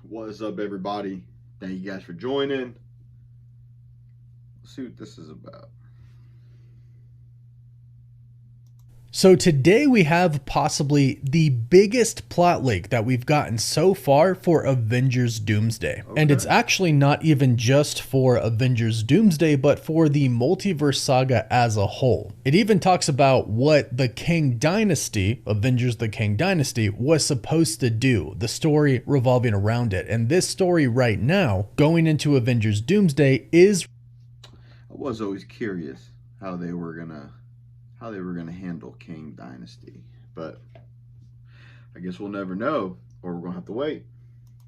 What's up, everybody? Thank you guys for joining. Let's see what this is about. So today we have possibly the biggest plot leak that we've gotten so far for Avengers Doomsday. Okay. And it's actually not even just for Avengers Doomsday, but for the multiverse saga as a whole. It even talks about what the Kangdynasty, Avengers the Kangdynasty, was supposed to do, the story revolving around it. And this story right now, going into Avengers Doomsday, is... I was always curious how they were gonna handle Kangdynasty, but I guess we'll never know, or we're gonna have to wait.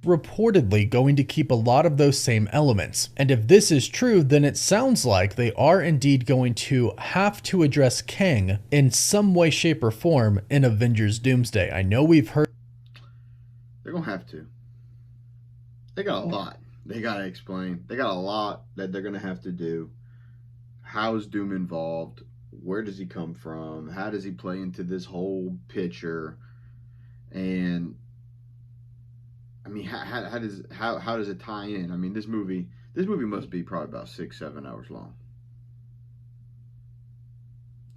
Reportedly going to keep a lot of those same elements. And if this is true, then it sounds like they are indeed going to have to address Kang in some way, shape, or form in Avengers Doomsday. I know we've heard... They're gonna have to. They got a lot they gotta explain. They got a lot that they're gonna have to do. How is Doom involved? Where does he come from? How does he play into this whole picture? And I mean, how does it tie in? I mean, this movie must be probably about 6-7 hours long.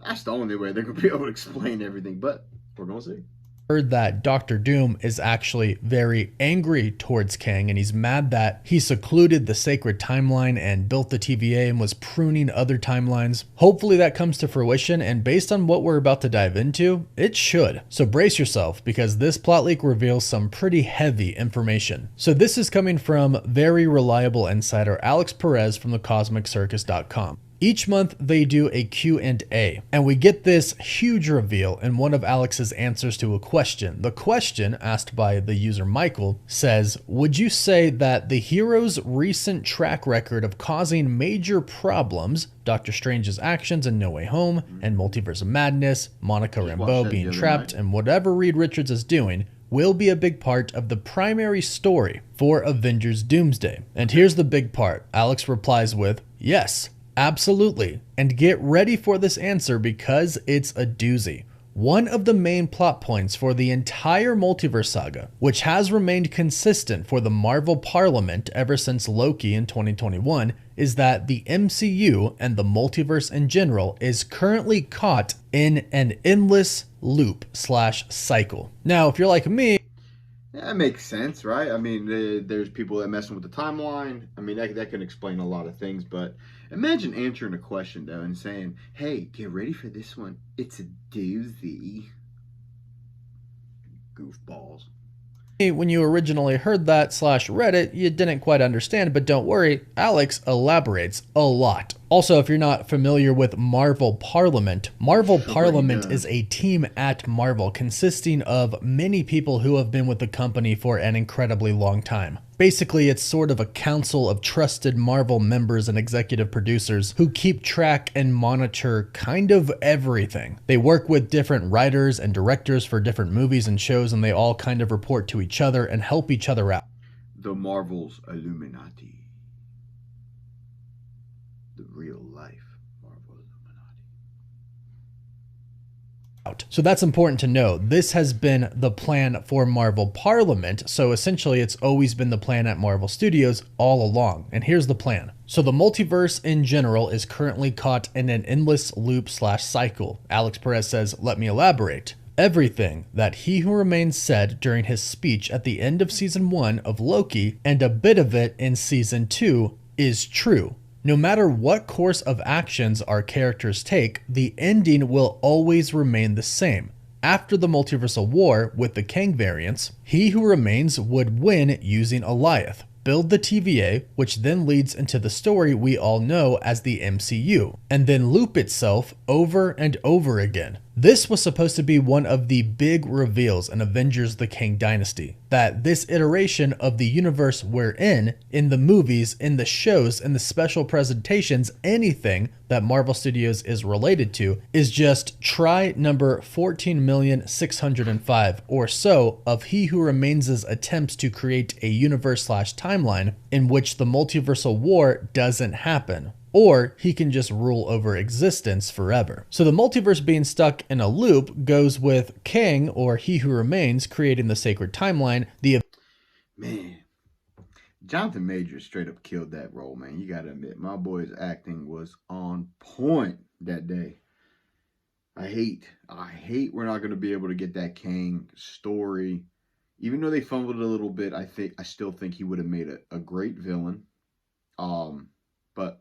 That's the only way they're gonna be able to explain everything, but we're gonna see. Heard that Dr. Doom is actually very angry towards Kang, and he's mad that he secluded the sacred timeline and built the TVA and was pruning other timelines. Hopefully that comes to fruition, and based on what we're about to dive into, it should. So brace yourself, because this plot leak reveals some pretty heavy information. So this is coming from very reliable insider Alex Perez from thecosmiccircus.com. Each month they do a Q&A, and we get this huge reveal in one of Alex's answers to a question. The question, asked by the user Michael, says, would you say that the hero's recent track record of causing major problems, Doctor Strange's actions in No Way Home, and Multiverse of Madness, monicarambeau being trapped, and whatever Reed Richards is doing, will be a big part of the primary story for Avengers Doomsday? And here's the big part. Alex replies with, yes. Absolutely, and get ready for this answer because it's a doozy. One of the main plot points for the entire multiverse saga, which has remained consistent for the Marvel Parliament ever since Loki in 2021, is that the MCU and the multiverse in general is currently caught in an endless loop/cycle. Now, if you're like me, that makes sense, right? I mean, there's people that messing with the timeline. I mean, that can explain a lot of things, but imagine answering a question, though, and saying, hey, get ready for this one. It's a doozy. Goofballs. when you originally heard that /read it, you didn't quite understand, but don't worry, Alex elaborates a lot. Also, if you're not familiar with Marvel Parliament, Marvel Parliament is a team at Marvel consisting of many people who have been with the company for an incredibly long time. Basically, it's sort of a council of trusted Marvel members and executive producers who keep track and monitor kind of everything. They work with different writers and directors for different movies and shows, and they all kind of report to each other and help each other out. The Marvel's Illuminati. The real life Marvel Illuminati. So that's important to know. This has been the plan for Marvel Parliament, so essentially it's always been the plan at Marvel Studios all along. And here's the plan. So the multiverse in general is currently caught in an endless loop/cycle. Alex Perez says, let me elaborate. Everything that He Who Remains said during his speech at the end of season 1 of Loki and a bit of it in season 2 is true. No matter what course of actions our characters take, the ending will always remain the same. After the multiversal war with the Kang variants, He Who Remains would win using Alioth, build the TVA, which then leads into the story we all know as the MCU, and then loop itself over and over again. This was supposed to be one of the big reveals in Avengers the Kangdynasty, that this iteration of the universe we're in the movies, in the shows, in the special presentations, anything that Marvel Studios is related to, is just try number 14,605 or so of He Who Remains' attempts to create a universe/timeline in which the multiversal war doesn't happen. Or he can just rule over existence forever. So the multiverse being stuck in a loop goes with Kang, or He Who Remains, creating the sacred timeline. Man, Jonathanmajors straight up killed that role, man. You gotta admit, my boy's acting was on point that day. I hate we're not gonna be able to get that Kang story. Even though they fumbled a little bit, I still think he would have made a great villain. But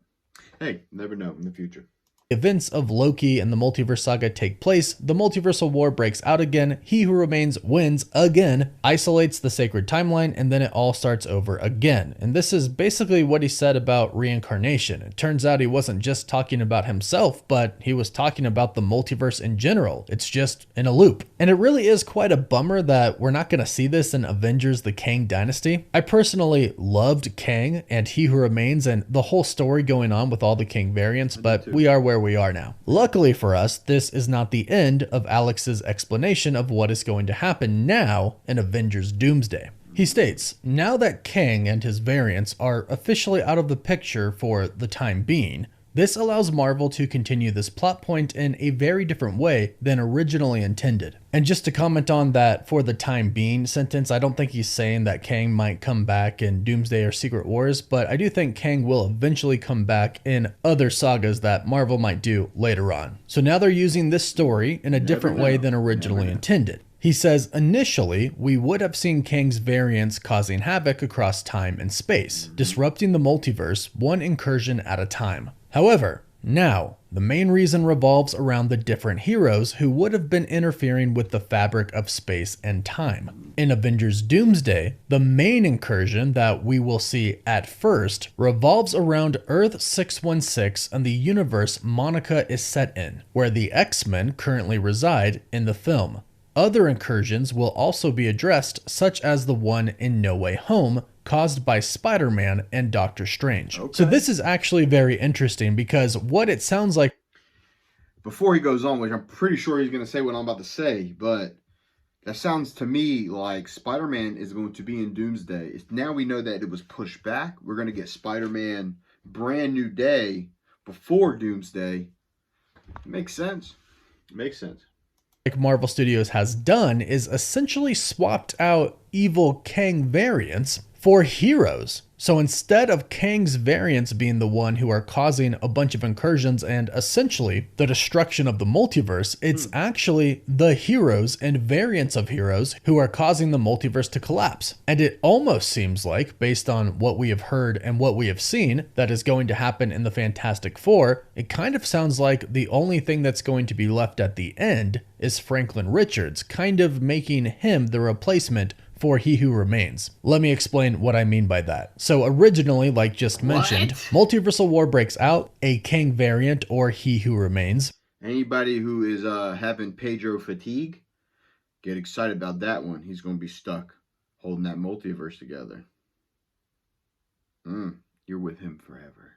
hey, never know in the future. Events of Loki and the multiverse saga take place, the multiversal war breaks out again, he who remains wins again, isolates the sacred timeline, and then it all starts over again. And this is basically what he said about reincarnation. It turns out he wasn't just talking about himself, but he was talking about the multiverse in general. It's just in a loop. And it really is quite a bummer that we're not going to see this in Avengers the Kangdynasty. I personally loved Kang and He Who Remains and the whole story going on with all the Kang variants, but we are where we are now. Luckily for us, this is not the end of Alex's explanation of what is going to happen now in Avengers Doomsday. He states, now that Kang and his variants are officially out of the picture for the time being, this allows Marvel to continue this plot point in a very different way than originally intended. And just to comment on that for the time being sentence, I don't think he's saying that Kang might come back in Doomsday or Secret Wars, but I do think Kang will eventually come back in other sagas that Marvel might do later on. So now they're using this story in a different way than originally intended. He says, initially, we would have seen Kang's variants causing havoc across time and space, disrupting the multiverse one incursion at a time. However, now, the main reason revolves around the different heroes who would have been interfering with the fabric of space and time. In Avengers Doomsday, the main incursion that we will see at first revolves around Earth 616 and the universe Monica is set in, where the X-Men currently reside in the film. Other incursions will also be addressed, such as the one in No Way Home, caused by Spider-Man and Doctor Strange. Okay. So this is actually very interesting because what it sounds like... Before he goes on, which I'm pretty sure he's going to say what I'm about to say, but that sounds to me like Spider-Man is going to be in Doomsday. Now we know that it was pushed back. We're going to get Spider-Man Brand New Day before Doomsday. Makes sense. Makes sense. Like Marvel Studios has done is essentially swapped out evil Kang variants for heroes. So instead of Kang's variants being the one who are causing a bunch of incursions and essentially the destruction of the multiverse, it's actually the heroes and variants of heroes who are causing the multiverse to collapse. And it almost seems like, based on what we have heard and what we have seen that is going to happen in the Fantastic Four, it kind of sounds like the only thing that's going to be left at the end is Franklin Richards, kind of making him the replacement for He Who Remains. Let me explain what I mean by that. So originally, like just mentioned, multiversal war breaks out, a Kang variant or He Who Remains. Anybody who is having Pedro fatigue, get excited about that one. He's going to be stuck holding that multiverse together. You're with him forever.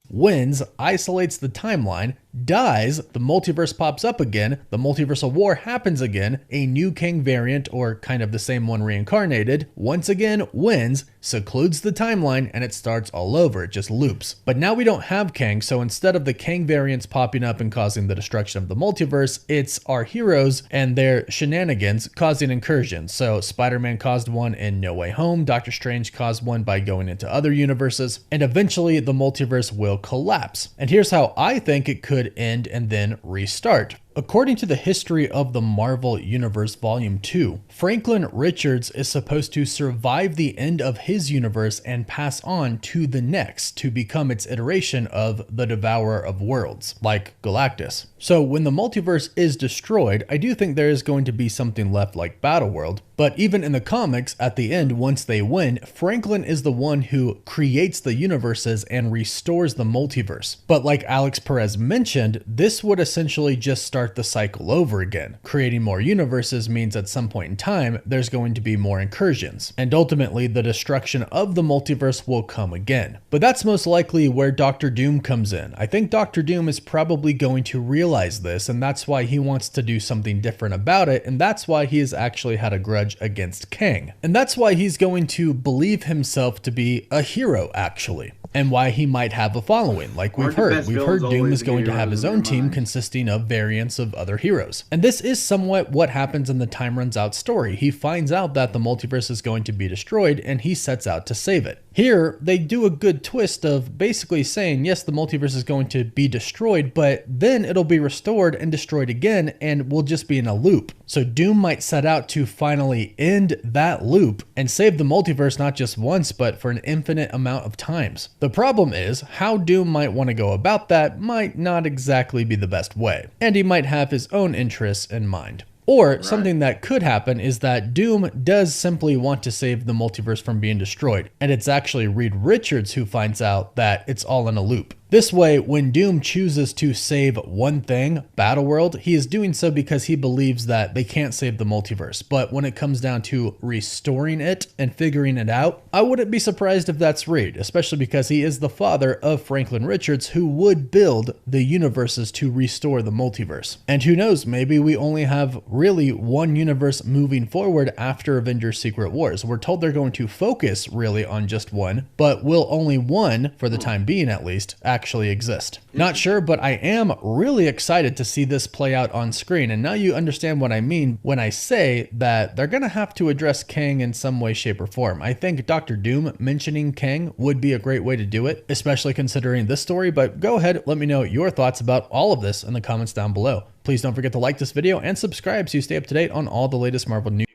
Wins, isolates the timeline, dies, the multiverse pops up again, the multiversal war happens again, a new Kang variant, or kind of the same one reincarnated, once again wins, secludes the timeline, and it starts all over. It just loops. But now we don't have Kang, so instead of the Kang variants popping up and causing the destruction of the multiverse, it's our heroes and their shenanigans causing incursions. So Spider-Man caused one in No Way Home, Doctor Strange caused one by going into other universes, and eventually the multiverse will collapse. And here's how I think it could end and then restart. According to the History of the Marvel Universe Volume 2, Franklin Richards is supposed to survive the end of his universe and pass on to the next to become its iteration of the Devourer of Worlds, like Galactus. So when the multiverse is destroyed, I do think there is going to be something left like Battleworld, but even in the comics, at the end, once they win, Franklin is the one who creates the universes and restores the multiverse. But like Alex Perez mentioned, this would essentially just start the cycle over again. Creating more universes means at some point in time, there's going to be more incursions, and ultimately the destruction of the multiverse will come again. But that's most likely where Doctor Doom comes in. I think Doctor Doom is probably going to realize realized this, and that's why he wants to do something different about it, and that's why he has actually had a grudge against Kang. And that's why he's going to believe himself to be a hero, actually. And why he might have a following, like we've heard. We've heard Doom is going to have his own team consisting of variants of other heroes. And this is somewhat what happens in the Time Runs Out story. He finds out that the multiverse is going to be destroyed, and he sets out to save it. Here, they do a good twist of basically saying, yes, the multiverse is going to be destroyed, but then it'll be restored and destroyed again, and we'll just be in a loop. So Doom might set out to finally end that loop and save the multiverse not just once, but for an infinite amount of times. The problem is, how Doom might want to go about that might not exactly be the best way, and he might have his own interests in mind. Or something that could happen is that Doom does simply want to save the multiverse from being destroyed, and it's actually Reed Richards who finds out that it's all in a loop. This way, when Doom chooses to save one thing, Battleworld, he is doing so because he believes that they can't save the multiverse. But when it comes down to restoring it and figuring it out, I wouldn't be surprised if that's Reed, especially because he is the father of Franklin Richards, who would build the universes to restore the multiverse. And who knows, maybe we only have really one universe moving forward after Avengers Secret Wars. We're told they're going to focus really on just one, but will only one, for the time being at least, actually exist. Not sure, but I am really excited to see this play out on screen. And now you understand what I mean when I say that they're going to have to address Kang in some way, shape, or form. I think Dr. Doom mentioning Kang would be a great way to do it, especially considering this story. But go ahead, let me know your thoughts about all of this in the comments down below. Please don't forget to like this video and subscribe so you stay up to date on all the latest Marvel news.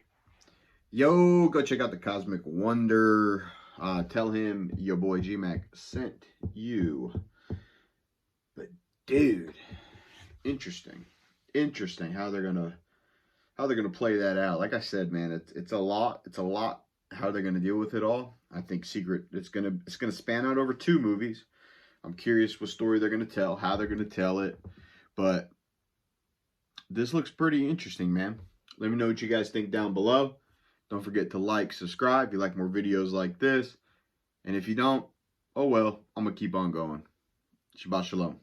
Yo, go check out the Cosmic Wonder. Tell him your boy GMAC sent you. But dude, interesting how they're gonna play that out. Like I said, man, it's a lot how they're gonna deal with it all. I think it's gonna span out over 2 movies. I'm curious what story they're gonna tell, how they're gonna tell it, but this looks pretty interesting, man. Let me know what you guys think down below. Don't forget to like, subscribe if you like more videos like this. And if you don't, oh well, I'm going to keep on going. Shabbat shalom.